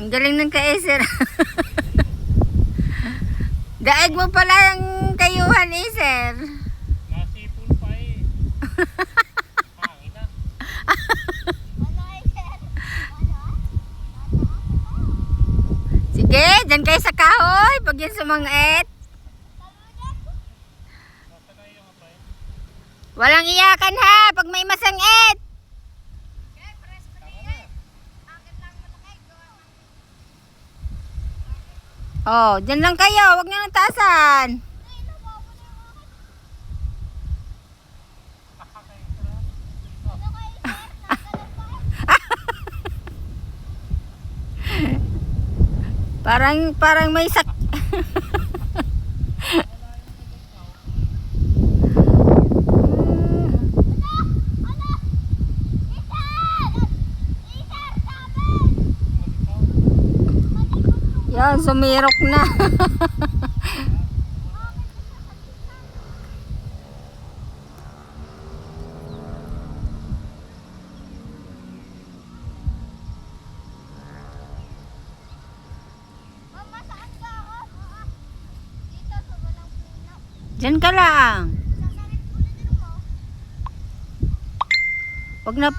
Ang galing ng ka-Eser. Daig mo pala ang kayuhan, Eser. Nasipol pa eh. Hangin na. Sige, dyan kayo sa kahoy. Pag yan sumangit. Walang iyakan ha, pag may masangit. Oh, dyan lang kayo, wag niyo nang taasan. Parang may sak. Yan, sumirok na. Diyan ka lang. Wag na.